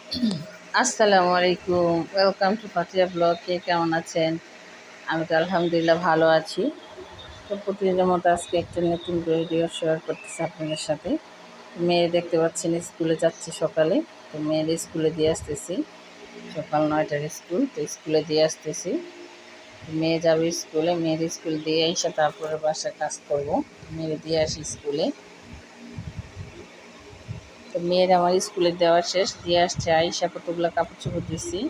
আসসালামু আলাইকুম, welcome to Fatiha blog. কে কেমন আছেন? আমি তো আলহামদুলিল্লাহ ভালো আছি। তো প্রতিদিনের মতো আজকে একটা নতুন ভিডিও শেয়ার করতেছি আপনাদের সাথে। মেয়ে দেখতে পাচ্ছেন স্কুলে যাচ্ছে সকালে। তো মেয়ের স্কুলে দিয়ে আসতেছি, সকাল 9টার স্কুল। তো স্কুলে দিয়ে আসতেছি, মেয়ে যাবে স্কুলে। মেয়ের স্কুল দিয়ে এসে তারপরে বাসায় কাজ করব। মেয়ে দিয়ে আসি স্কুলে। তো মেয়ের আমার স্কুলে দেওয়া শেষ, দিয়ে আসছে আইসা কতগুলো কাপড় চোপড় দিছি,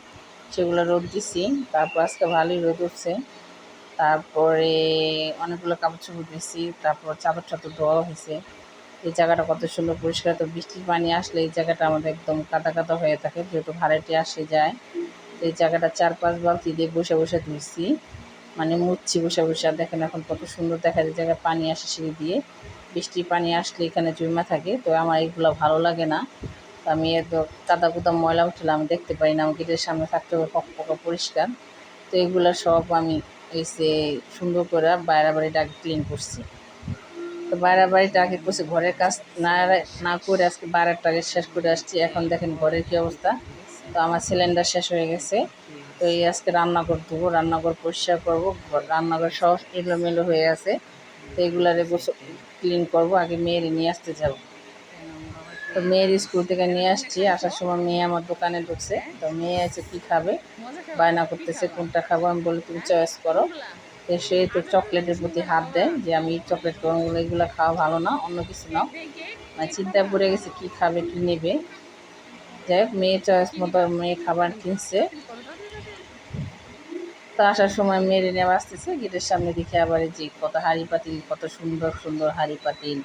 সেগুলো রোদ দিছি। তারপর আজকে ভালোই রোদ উঠছে। তারপরে অনেকগুলো কাপড় চোপড় দিছি, তারপর চাদর টাদর ধোয়া হয়েছে। এই জায়গাটা কত সুন্দর পরিষ্কার। তো বৃষ্টির পানি আসলে এই জায়গাটা আমাদের একদম কাদা কাদা হয়ে থাকে, যেহেতু ভাড়াটি আসে যায়। তো এই জায়গাটা 4-5 বালতি দিয়ে বসে বসে ধুইছি, মানে মুছছি বসে বসে। আর দেখেন এখন কত সুন্দর দেখা যায়, জায়গায় পানি আসে সিঁড়ি দিয়ে। বৃষ্টির পানি আসলে এখানে জমা থাকে, তো আমার এগুলো ভালো লাগে না। তো আমি এত কাদা কুদা ময়লা উঠলে আমি দেখতে পাই না, আমার গেটের সামনে থাকতে হবে পক্কা পরিষ্কার। তো এগুলো সব আমি এসে সুন্দর করে বাইরে বাড়িটা আগে ক্লিন করছি। তো বাইরে বাড়িটা আগে করছি, ঘরের কাজ না না করে আজকে বাইরের টাকে শেষ করে আসছি। এখন দেখেন ঘরের কী অবস্থা। তো আমার সিলিন্ডার শেষ হয়ে গেছে। তো এই আজকে রান্নাঘর ধুবো, রান্নাঘর পরিষ্কার করবো। রান্নাঘর সব এলোমেলো হয়ে আছে, তো এগুলারে ক্লিন করবো। আগে মেয়ের নিয়ে আসতে যাব। তো মেয়ের স্কুল থেকে নিয়ে আসছি, আসার সময় মেয়ে আমার দোকানে ঢুকছে। তো মেয়ে আছে কী খাবে, বায়না করতেছে কোনটা খাবো। আমি বলি তুমি চয়েস করো। তো সে তো চকলেটের প্রতি হাত দেয় যে আমি চকলেট করবো, এগুলো খাওয়া ভালো না, অন্য কিছু নাও। মানে চিন্তায় পড়ে গেছে কী খাবে কী নেবে। যাই হোক, মেয়ে চয়েস মতো মেয়ে খাবার কিনছে। তো আসার সময় মেয়ের নেওয়া আসতেছে, গেটের সামনে দেখে আবার যে কত হাঁড়ি পাতিল, কত সুন্দর সুন্দর হাঁড়ি পাতিল।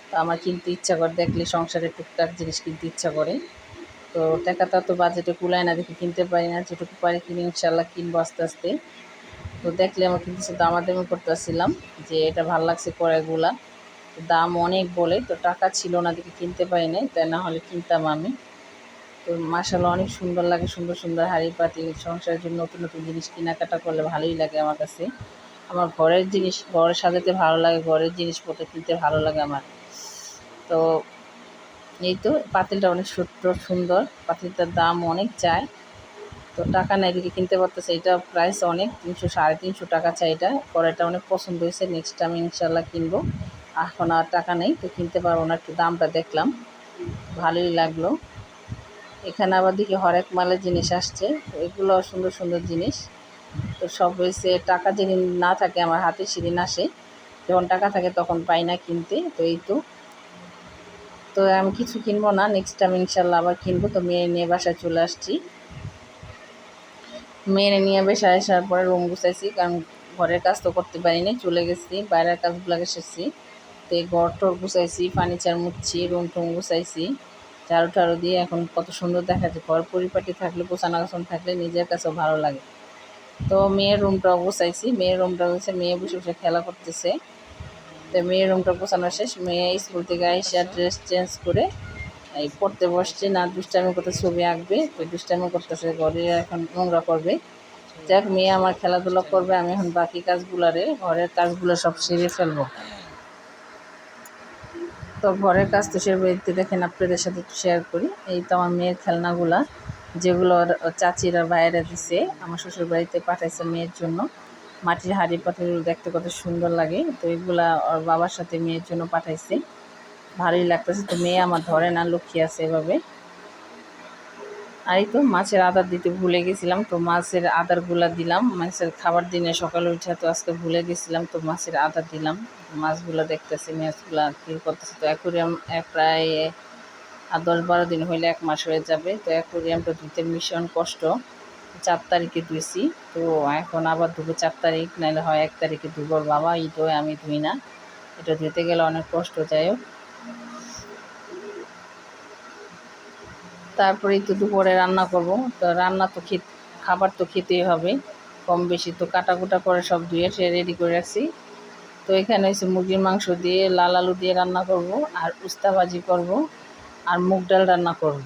তো আমার কিনতে ইচ্ছা করে, দেখলে সংসারে টুকটাক জিনিস কিনতে ইচ্ছা করে। তো টাকাটা তো বাজেটে কুলায় না, দেখে কিনতে পারি না। যেটুকু পারি কিনে ইনশাল্লাহ কিনবো আস্তে আস্তে। তো দেখলে আমার কিন্তু দামাদামি করতেছিলাম যে এটা ভালো লাগছে কড়াইগুলা, দাম অনেক বলে। তো টাকা ছিল না, দেখে কিনতে পারি নাই, তাই না হলে কিনতাম আমি। তো মাশাআল্লাহ অনেক সুন্দর লাগে, সুন্দর সুন্দর হাঁড়ি পাতিল। সংসারের জন্য নতুন নতুন জিনিস কেনাকাটা করলে ভালোই লাগে আমার কাছে। আমার ঘরের জিনিস ঘরে সাজাতে ভালো লাগে, ঘরের জিনিসপত্র কিনতে ভালো লাগে আমার। তো এই তো পাতিলটা অনেক সুন্দর, পাতিলটার দাম অনেক চায়। তো টাকা নাই দিকে কিনতে পারতেছে, এটা প্রাইস অনেক, 300-350 টাকা চাই। এটা কড়াইটা অনেক পছন্দ হয়েছে, নেক্সট টাইম ইনশাল্লাহ কিনবো। এখন আর টাকা নেই, তো কিনতে পারবো না। একটু দামটা দেখলাম, ভালোই লাগলো। এখানে আবার দেখি হরেক মালের জিনিস আসছে, তো এগুলো সুন্দর সুন্দর জিনিস। তো সব হয়েছে, টাকা যেদিন না থাকে আমার হাতে সেদিন আসে, যখন টাকা থাকে তখন পাই না কিনতে। তো এই তো, তো আমি কিছু কিনবো না, নেক্সট টাইম ইনশাল্লাহ আবার কিনবো। তো মেয়ে নিয়ে বাসায় চলে আসছি। মেয়ে নিয়ে বাসায় আসার পরে রুম গুছাইছি, কারণ ঘরের কাজ তো করতে পারিনি, চলে গেছি বাইরের কাজগুলোকে এসেছি। তো এই ঘর টর গুছাইছি, ফার্নিচার মুছছি, রুম টুম গুছাইছি ঝাড়ু টাড়ু দিয়ে। এখন কত সুন্দর দেখা যায়, ঘর পরিপাটি থাকলে, গোছানো গোছানো থাকলে নিজের কাছেও ভালো লাগে। তো মেয়ের রুমটাও গুছাইছি, মেয়ের রুমটা হচ্ছে মেয়ে বসে বসে খেলা করতেছে। তো মেয়ের রুমটা গোছানো শেষ। মেয়ে স্কুল থেকে এসে ড্রেস চেঞ্জ করে এই পড়তে বসছে, না দুষ্টামি করতে, ছবি আঁকবে। তো দুষ্টামি করতেছে, ঘরে এখন নোংরা করবে। যাক, মেয়ে আমার খেলাধুলা করবে, আমি এখন বাকি কাজগুলারে, ঘরের কাজগুলো সব সেরে ফেলবো। তো ঘরের কাজ তো সেরে বাড়িতে দেখেন, আপনাদের সাথে একটু শেয়ার করি। এই তো আমার মেয়ের খেলনাগুলা, যেগুলো ওর চাচিরা বাইরে দিছে, আমার শ্বশুর বাড়িতে পাঠাইছে মেয়ের জন্য। মাটির হাঁড়ি পাতিল দেখতে কত সুন্দর লাগে। তো এগুলা ওর বাবার সাথে মেয়ের জন্য পাঠাইছে, ভালোই লাগতেছে। তো মেয়ে আমার ধরে না, লক্ষ্মী আছে এভাবে। আর এই তো মাছের আদার দিতে ভুলে গেছিলাম, তো মাছের আদারগুলা দিলাম। মাছের খাবার দিনে সকালে উঠে তো আজকে ভুলে গেছিলাম, তো মাছের আদা দিলাম। মাছগুলো দেখতেছি, মাছগুলা কী করতেছে। তো অ্যাকুরিয়াম প্রায় আর 10-12 দিন হইলে 1 মাস হয়ে যাবে। তো অ্যাকুরিয়ামটা ধুতে ভীষণ কষ্ট। 4 তারিখে ধুইছি, তো এখন আবার ধুবো 4 তারিখ, নাহলে হয় 1 তারিখে ধুবো। বাবা ঈদ হয়ে আমি ধুই না, এটা ধুতে গেলে অনেক কষ্ট। যাই হোক, তারপরেই তো দুপুরে রান্না করব। তো রান্না তো খাবার তো খেতেই হবে, কম বেশি। তো কাটাকুটা করে সব ধুয়ে সে রেডি করে রাখছি। তো এখানে হচ্ছে মুরগির মাংস দিয়ে লাল আলু দিয়ে রান্না করব, আর উস্তা ভাজি করব, আর মুগ ডাল রান্না করব।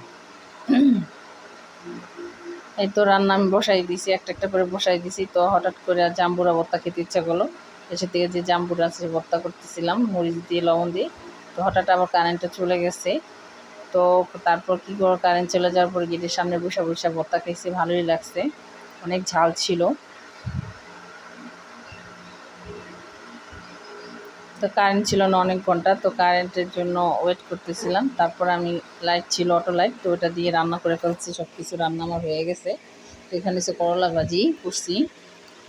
এই তো রান্না আমি বসাই দিছি, একটা একটা করে বসাই দিছি। তো হঠাৎ করে আর জাম্বুরা ভর্তা খেতে ইচ্ছা করলো, এসে থেকে যে জাম্বুরা আছে ভর্তা করতেছিলাম মরিচ দিয়ে লবণ দিয়ে। তো হঠাৎ আবার কারেন্টটা চলে গেছে। তো তারপর কী করো, কারেন্ট চলে যাওয়ার পর গেটের সামনে বসে বসে ভর্তা খেয়েছি, ভালোই লাগছে, অনেক ঝাল ছিল। তো কারেন্ট ছিল না অনেক ঘন্টা, তো কারেন্টের জন্য ওয়েট করতেছিলাম। তারপর আমি লাইট ছিল, অটো লাইট, তো ওটা দিয়ে রান্না করে ফেলছি। সব কিছু রান্না আমার হয়ে গেছে। তো এখানে হচ্ছে করলা ভাজি করছি,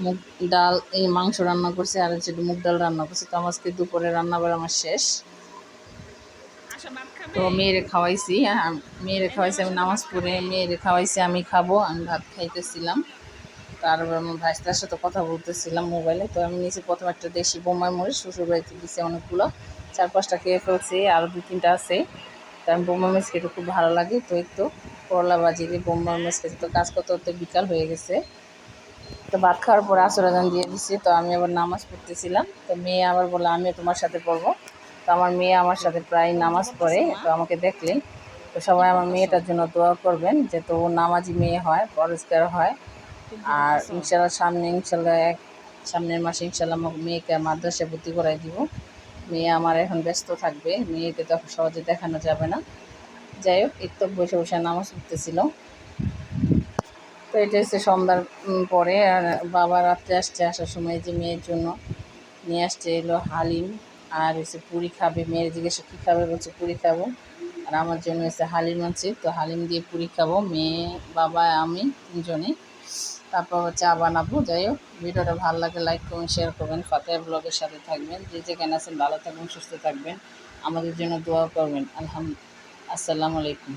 মুগ ডাল, এই মাংস রান্না করছি, আর হচ্ছে মুগ ডাল রান্না করছি। তো আজকে দুপুরে রান্নাবার আমার শেষ। তো মেয়েরে খাওয়াইছি, মেয়েরে খাওয়াইছি, আমি নামাজ পড়ে মেয়েরে খাওয়াইছি, আমি খাবো, আমি ভাত খাইতেছিলাম। তারপর আমার ভাইস্তার সাথে কথা বলতেছিলাম মোবাইলে। তো আমি নিয়েছি প্রথম একটা দেশি বোম্বাই মরিচ, শ্বশুরবাড়িতে দিয়েছি অনেকগুলো, 4-5টা খেয়ে ফেলছি, আরও 2-3টা আছে। তো আমি বোম্বাই মরিচ খেতে খুব ভালো লাগে। তো এই তো করলা ভাজি দিয়ে বোম্বাই মরিচ খেতে, তো কাজ করতে করতে বিকাল হয়ে গেছে। তো ভাত খাওয়ার পরে আসর আজান দিয়ে দিচ্ছি। তো আমি আবার নামাজ পড়তেছিলাম। তো মেয়ে আবার বললো আমিও তোমার সাথে পড়বো। তো আমার মেয়ে আমার সাথে প্রায় নামাজ পড়ে, তো আমাকে দেখলে তো সবাই আমার মেয়েটার জন্য দোয়া করবেন, যে তো ও নামাজি মেয়ে হয়, পরিষ্কার হয়। আর ইনশাল্লাহ সামনের মাসে ইনশাল্লাহ আমার মেয়েকে মাদ্রাসায় ভর্তি করাই দিব। মেয়ে আমার এখন ব্যস্ত থাকবে, মেয়েকে তো সহজে দেখানো যাবে না। যাই হোক, একটু বসে বসে নামাজ পড়তেছিল। তো এটা হচ্ছে সন্ধ্যার পরে। আর বাবা রাত্রে আসছে, আসার সময় যে মেয়ের জন্য নিয়ে আসছে এলো হালিম, আর হচ্ছে পুরি খাবে। মেয়ের জিজ্ঞেস কী খাবে, বলছে পুরি খাবো। আর আমার জন্য হচ্ছে হালিম আনছে, তো হালিম দিয়ে পুরি খাবো, মেয়ে, বাবা, আমি 3জনে। তারপর চা বানাবো। যাই হোক, ভিডিওটা ভালো লাগে লাইক করবেন, শেয়ার করবেন, ফাতেহা ব্লগের সাথে থাকবেন। যে যেখানে আছেন ভালো থাকবেন, সুস্থ থাকবেন, আমাদের জন্য দোয়া করবেন। আসসালামু আলাইকুম।